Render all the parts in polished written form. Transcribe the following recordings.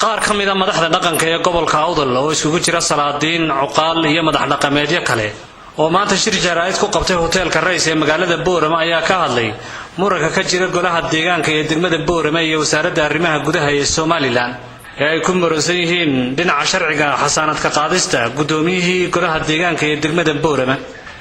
qaar ka mid ah madaxda dhaqanka ee gobolka Awdal oo iskugu jira salaadiin cuqaal iyo madax dhaqameedyo kale oo maanta shir jaraa'id ku qabtay hoteelka Rays ee magaalada Boorama ayaa ka hadlay muranka ka jira golaha deegaanka ee degmada Boorama iyo wasaaradda arrimaha gudaha ee Somaliland ee ay ku muransan yihiin dhinaca sharciga xasaanadka qaadista gudoomiyihii golaha deegaanka ee degmada Boorama.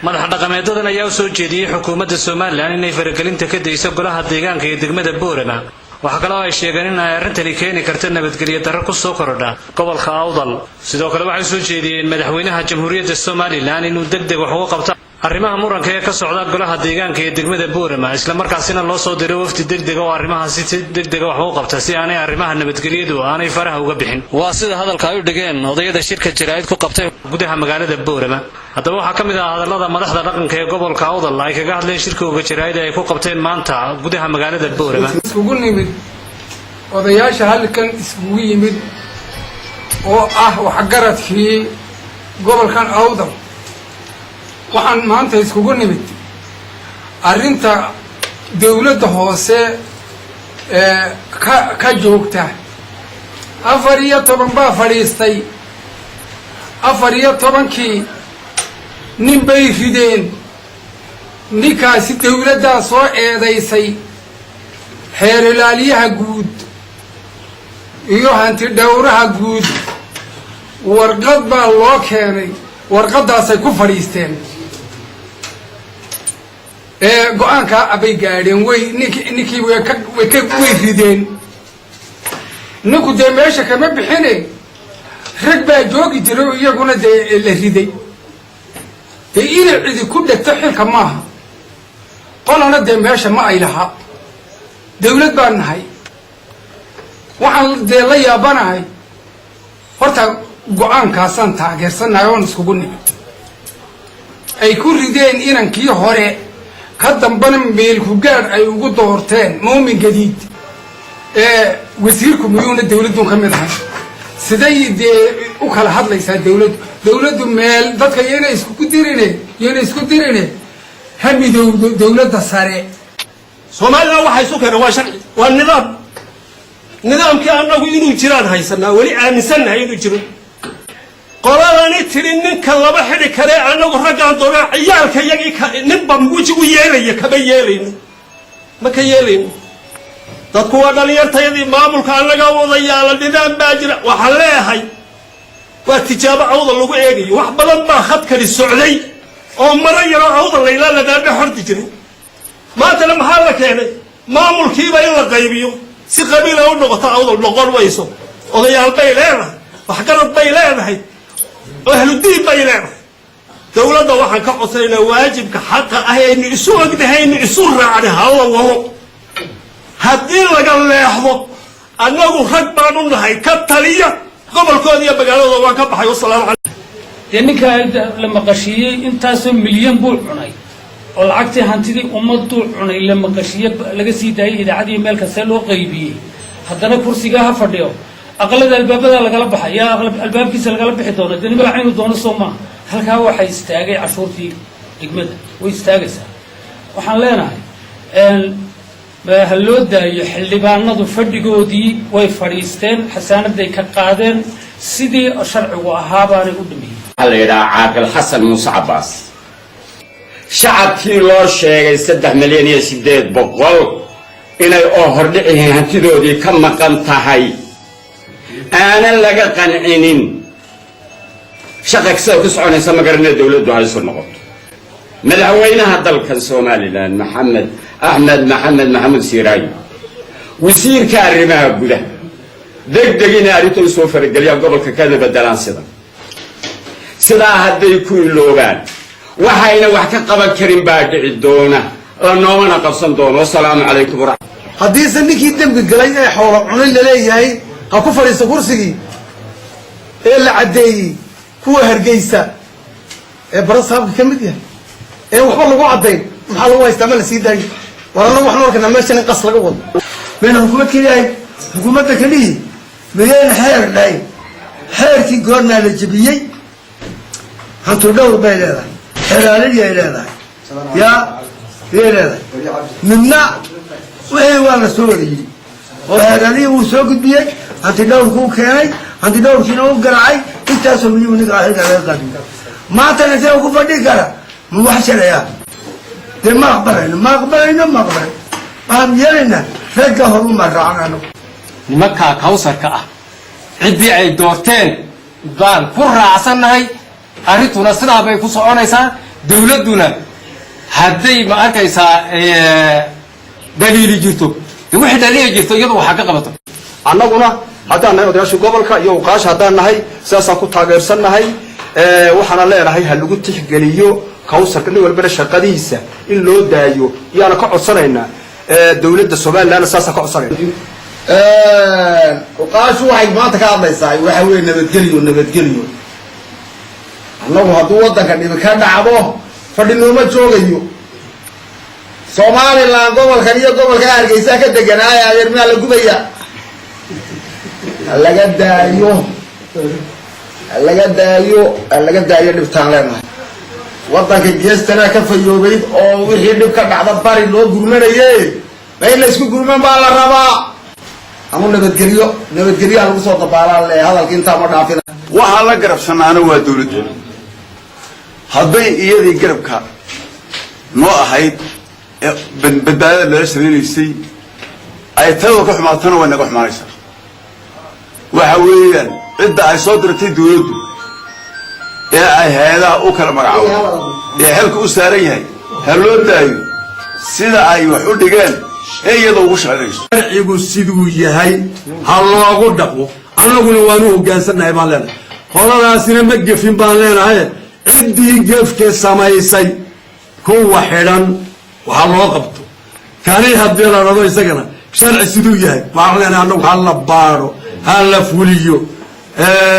madax dhaqameedadan ayaa u soo jeediyay xukuumadda Somaliland inay faragelinta ka dayso golaha deegaanka ee degmada Boorama. waxa kale oo ay sheegeen in ay arrintani keeni karto nabadgelyo darro ku soo korodha gobolka Awdal. sidoo kale waxay soo jeediyeen madaxweynaha jamhuuriyadda Somaliland inuu degdeg wax uga qabto arrimaha muranka ee ka socda golaha deegaanka ee degmada Boorama, isla markaasina loo soo diray wafdi degdeg oo arrimahaasi si degdeg wax uga qabta si aanay arrimaha nabadgelyadu aanay faraha uga bixin. waa sida hadalka ay u dhigeen odayada shirka jaraa'id ku qabtay gudaha magaalada Boorama. haddaba waxaa ka mid ah hadallada madaxda dhaqanka ee gobolka Awdal ay kaga hadleen shirkooga jaraa'id ay ku qabteen maanta gudaha magaalada Boorama. iskugu nimid odayaasha halkan iskugu yimid oo ah waxgaradkii gobolkan Awdal. waxaan maanta iskugu nimid arrinta dawladda hoose ka joogta 14 baa fadhiistay. 14kii nin bay rideen. ninkaasi dawladdaa soo eedaysay xeer ilaaliyaha guud iyo hanti dhowraha guud warqad baa loo keenay. warqadaasay ku fadhiisteen. go-aanka abay gaadheen way ninkii way rideen. ninku dee meesha kama bixine rag baa joogi jiray oo iyaguna dee la riday. dee inay cidi ku dhegto xilka maaha. qolana dee meesha ma ay laha. dawlad baan nahay. waxaan dee la yaabanahay horta go-aankaasaan taageersanahay oon iskugu nimid. ay ku rideen inankii hore ka dambana meelku gaadh ay ugu doorteen muumin gadiid wasiirku miyuuna dawladdu ka mid ahay. siday dee u kala hadlaysaa dawladdu meel dadka yana isku dirine ha midowdo dawladda sare. Soomaaliland waxay isu keeneen waa sharci, waa nidaamkii annagu inuu jiraan haysanaa weli aaminsannahay inuu jiro. qoladani tiri ninka laba xidhi kale annagu raggaan doonaa ciyaalka iyagii ninba wejigu yeelaya kama yeelayno ma ka yeelayno. dadku waa dhalinyartayadii maamulka annaga wadayaala nidaam baa jira. waxaan leeyahay waa tijaabo Awdal lagu eegayo. wax badan baa khadkani socday oo mara yaroo Awdal layla ladaadha xorti jiray. maantana maxaa la keenay maamulkiiba in la qaybiyo si qabiila u noqoto Awdal noqon wayso. odayaal bay leedahay, waxgarad bay leedahay, ahludiin bay leedahay. dawladda waxaan ka codsaynaa waajibka xaqa ah aynu isu ognahay isu raacnay halla wado. haddii laga leexdo annagu rag baan u nahay ka taliya gobolkooda iyo magaaladooda waan ka baxay. wasalaamu calaykum. dee ninka la maqashiiyey intaasoo milyan buu cunay oo lacagtii hantidii ummaduu cunay la maqashiiye laga sii daayay idaacadii meel kasta loo qaybiyey. haddana kursigaa ha fadhiyo aqalada albaabada lagala baxay yaa albaabkiisa lagala bixi doona dee nimala caynu doono soo maaha. halkaa waxay istaagay cashuurtii degmada way istaagaysaa. waxaan leenahay ha loo daayo xildhibaanadu fadhigoodii way fadhiisteen xasaanaday ka qaadeen sidii sharcigu ahaa baanay u dhameeyey. waxaa la yidhaha caaqil xasan muuse cabbaas shacabkii loo sheegay 3,800,000 inay oo hordhicihiin hantidoodii ka maqan tahay aanan laga qancinin. shaqa sida ku soconaysa magaranee dawladdu hayso noqoto. madaxweynaha dalkan Somaliland maxamed siiraayi wasiirka arrimaha gudaha degdeg inay arrintan soo farageliyaan gobolka kana bedelaan sidaa hadday ku iloobaan waxayna wax ka qaban karin baa dhici doona oo noomana qabsan doono. wasalaamu calaykum waraxmatullahi. haddiise ninkii dembi galay ee xoolo cunay laleeyahay ha ku fadhiisto kursigii ee la caddeeyey kuwa hargeysa ee bara saabka ka mid yahay ee waxba lagu caddayn maxaa lagu haystaa ma la sii daayo. war annagu waxaan arkaynaa meeshan in qas laga wado. mayna hukumad keliyahay hukuumadda kelihii mayayna xeer dhahay. xeerkii goornaa la jebiyey. hantudhowr bay leedahay, xelaalidii ay leedahay, yaa yay leedahay. midna wixii waa la soo wariyey oo xeelaalihii wuu soo gudbiyey hanti dhowrkuu keenay hanti dhowrkiina u garacay intaasoo milyan ninka xilka laga qaadiyo maantana see ku fadhi kara ma wax sharciya dee ma aqbalayno waxaan yeelaynaa ragga horu ma raacnano nimankaa kawsarka ah ciddii ay doorteen baan ku raacsannahay arrintuna sidaa bay ku soconaysaa dawladduna hadday ma arkaysaa daliili jirto de wixii daliili jirto iyadu waxaa ka qabato annaguna haddaan nahay odayaashii gobolka iyo uqaasha haddaan nahay sidaasaan ku taageersannahay waxaana leenahay ha lagu tixgeliyo kawsarka nin walbana shaqadiisa in loo daayo iyaana ka codsanaynaa dawladda somalilandna sidaasaan ka codsanayna uqaashu waxay maanta ka hadlaysaa waxa weeye nabadgelyo annagu hadduu waddanka dhibi ka dhacdo fadhinooma joogayo somaliland gobolkan iyo gobolka hargeysa ka deganaaya adeer miyaa la gubaya halaga daayo dhibtaan leenahay waddanka geestana ka fayoobayd oo wixii dhib ka dhacda bari loo gurmanaye ma in la isku gurman baa la rabaa ama nabadgelyaha lagu soo dabaalaan le hadalka intaa ma dhaafina waxaa la garabsanaana waa dawladda hadday iyadii garabka noo ahayd ee badbaadada lala samaynaysay ay tayada ka xumaatana way naga xumaanaysaa waxa weeyaan cidda ay soo dirtay dawladdu ee ay hay-adaha u kala magacaabo ee xilka u saaran yahay ha loo daayo sida ay wax u dhigeen ee iyada ugu shaqaynayso sharcigu siduu yahay ha loogu dhaqmo annaguna waanu hoggaansannahay baan leenahay qoladaasina ma gefin baan leenahay ciddii gefke samaysay kuwa xidhan waxa loo qabto kani haddii la rabo isagana sharci siduu yahay waxaan leenahay annagu ha la baadho ha la fuliyo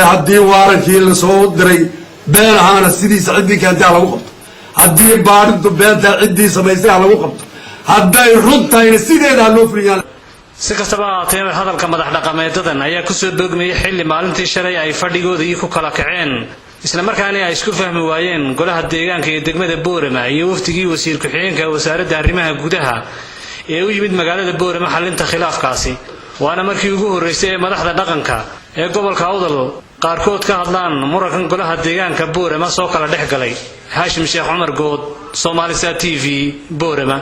haddii waarankii lasoo diray been ahaana sidiisa ciddii keentay ha lagu qabto haddii baadhintu beentaa ciddii samaysay ha lagu qabto hadday run tahayna sideeda ha loo fuliyaan si kastaba haatee hadalka madax dhaqameedadan ayaa kusoo boogmayay xilli maalintii shalay ay fadhigoodii ku kala kaceen isla markaana ay isku fahmi waayeen golaha deegaanka ee degmada Boorama iyo waftigii wasiir ku-xigeenka wasaaradda arrimaha gudaha ee u yimid magaalada Boorama xalinta khilaafkaasi waana markii ugu horeysay ee madaxda dhaqanka ee gobolka Awdal qaarkood ka hadlaan murankan golaha deegaanka Boorama soo kala dhex galay Haashim Sheekh Cumar Good Somali Star TV Boorama